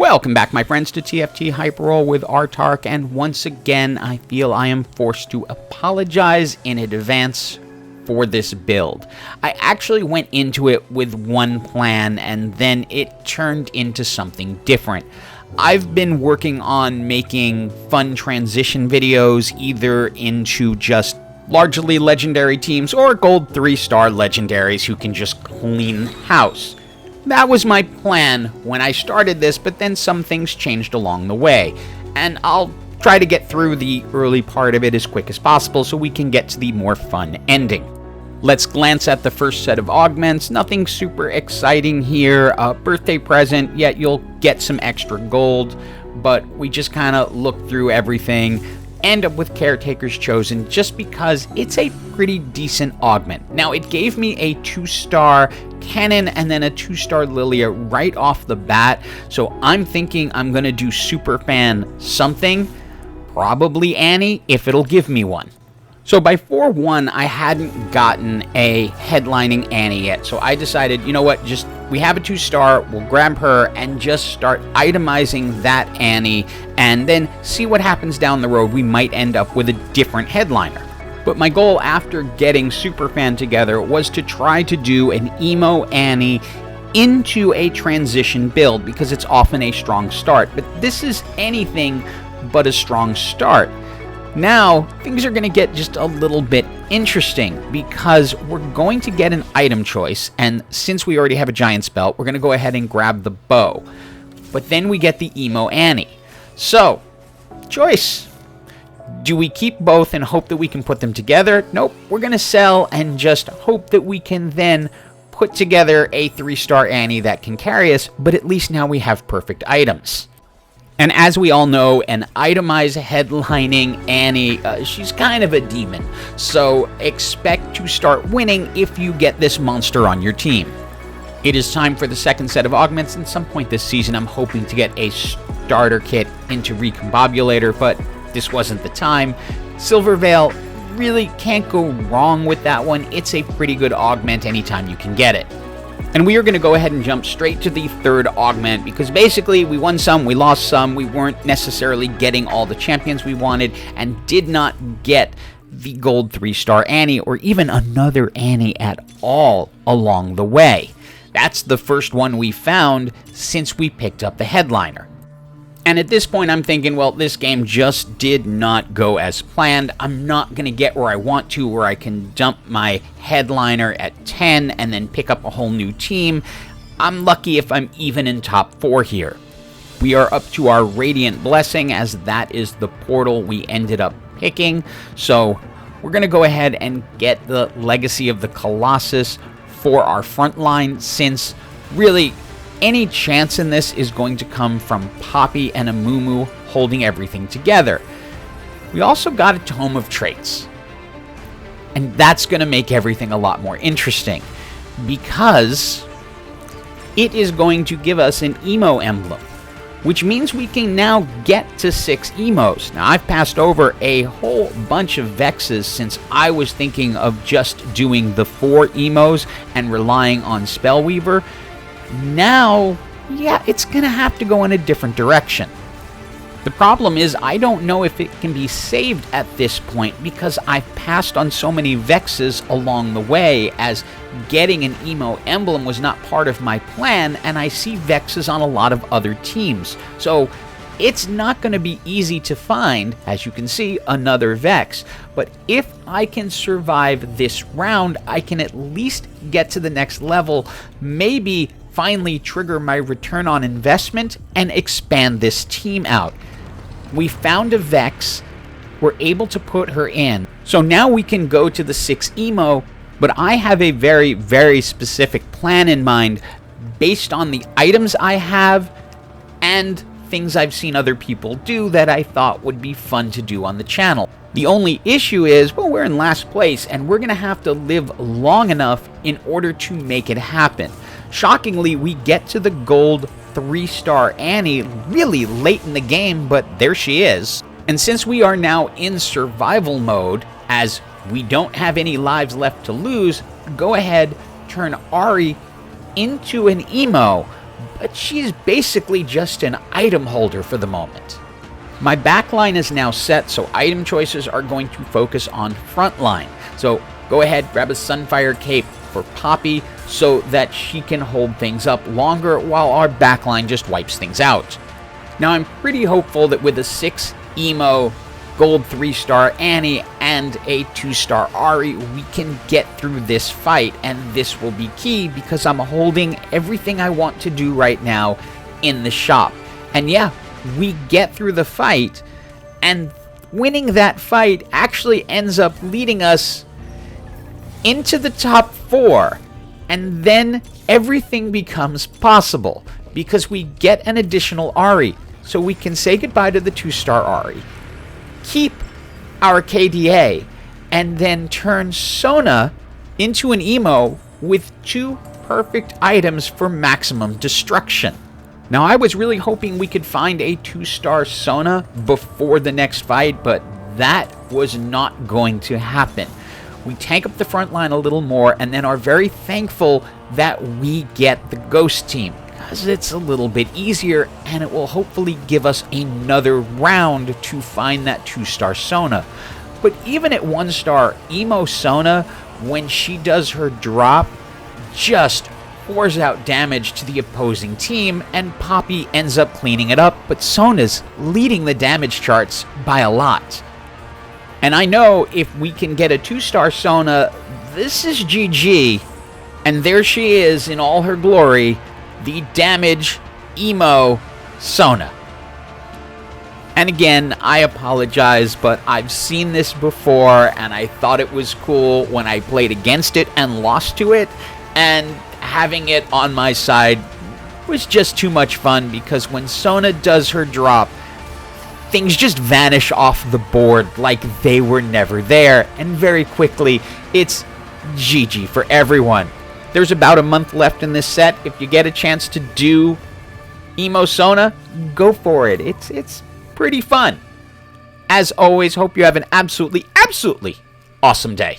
Welcome back, my friends, to TFT Hyperroll with Autarch, and once again, I feel I am forced to apologize in advance for this build. I actually went into it with one plan, and then it turned into something different. I've been working on making fun transition videos, either into just largely legendary teams or gold 3-star legendaries who can just clean house. That was my plan when I started this, but then some things changed along the way, and I'll try to get through the early part of it as quick as possible so we can get to the more fun ending. Let's glance at the first set of augments. Nothing super exciting here. A birthday present, yet you'll get some extra gold, but we just kind of look through everything. End up with Caretakers Chosen just because it's a pretty decent augment. Now, it gave me a 2-star Cannon and then a 2-star Lilia right off the bat, so I'm thinking I'm going to do Superfan something, probably Annie, if it'll give me one. So by 4-1, I hadn't gotten a headlining Annie yet, so I decided, you know what, we have a 2-star, we'll grab her and just start itemizing that Annie, and then see what happens down the road. We might end up with a different headliner. But my goal after getting Superfan together was to try to do an Emo Annie into a transition build, because it's often a strong start, but this is anything but a strong start. Now, things are going to get just a little bit interesting, because we're going to get an item choice, and since we already have a Giant's Belt, we're going to go ahead and grab the bow. But then we get the Emo Annie. So, choice. Do we keep both and hope that we can put them together? Nope, we're going to sell and just hope that we can then put together a 3-star Annie that can carry us, but at least now we have perfect items. And as we all know, an itemized headlining Annie, she's kind of a demon. So expect to start winning if you get this monster on your team. It is time for the second set of augments. At some point this season, I'm hoping to get a starter kit into Recombobulator, but this wasn't the time. Silver Veil, really can't go wrong with that one. It's a pretty good augment anytime you can get it. And we are going to go ahead and jump straight to the third augment, because basically we won some, we lost some, we weren't necessarily getting all the champions we wanted, and did not get the gold 3-star Annie, or even another Annie at all along the way. That's the first one we found since we picked up the headliner. And at this point, I'm thinking, well, this game just did not go as planned. I'm not going to get where I want to, where I can dump my headliner at 10 and then pick up a whole new team. I'm lucky if I'm even in top 4 here. We are up to our Radiant Blessing, as that is the portal we ended up picking. So we're going to go ahead and get the Legacy of the Colossus for our front line, since really any chance in this is going to come from Poppy and Amumu holding everything together. We also got a Tome of Traits, and that's going to make everything a lot more interesting, because it is going to give us an Emo emblem, which means we can now get to 6 Emos. Now, I've passed over a whole bunch of Vexes since I was thinking of just doing the 4 Emos and relying on Spellweaver. Now, yeah, it's going to have to go in a different direction. The problem is, I don't know if it can be saved at this point, because I've passed on so many Vexes along the way, as getting an Emo emblem was not part of my plan, and I see Vexes on a lot of other teams. So it's not going to be easy to find, as you can see, another Vex. But if I can survive this round, I can at least get to the next level, maybe finally trigger my return on investment and expand this team out. We found a Vex, we're able to put her in, so now we can go to the 6 Emo, but I have a very, very specific plan in mind based on the items I have and things I've seen other people do that I thought would be fun to do on the channel. The only issue is, well, we're in last place, and we're going to have to live long enough in order to make it happen. Shockingly, we get to the gold 3-star Annie really late in the game, but there she is. And since we are now in survival mode, as we don't have any lives left to lose, go ahead, turn Ari into an Emo, but she's basically just an item holder for the moment. My backline is now set, so item choices are going to focus on frontline. So go ahead, grab a Sunfire Cape for Poppy so that she can hold things up longer while our backline just wipes things out. Now I'm pretty hopeful that with a 6 Emo, Gold 3-star Annie, and a 2-star Ari, we can get through this fight, and this will be key because I'm holding everything I want to do right now in the shop. And yeah, we get through the fight, and winning that fight actually ends up leading us into the top 4, and then everything becomes possible because we get an additional Ari, so we can say goodbye to the 2-star Ari, keep our KDA, and then turn Sona into an Emo with 2 perfect items for maximum destruction. Now, I was really hoping we could find a 2-star Sona before the next fight, but that was not going to happen. We tank up the front line a little more and then are very thankful that we get the Ghost team, because it's a little bit easier and it will hopefully give us another round to find that 2-star Sona. But even at 1-star, Emo Sona, when she does her drop, just pours out damage to the opposing team, and Poppy ends up cleaning it up, but Sona's leading the damage charts by a lot. And I know if we can get a 2-star Sona, this is GG, and there she is in all her glory, the damage Emo Sona. And again, I apologize, but I've seen this before, and I thought it was cool when I played against it and lost to it, and having it on my side was just too much fun because when Sona does her drop, things just vanish off the board like they were never there, and very quickly it's GG for everyone. There's about a month left in this set. If you get a chance to do Emo Sona, go for it. It's pretty fun. As always, hope you have an absolutely awesome day.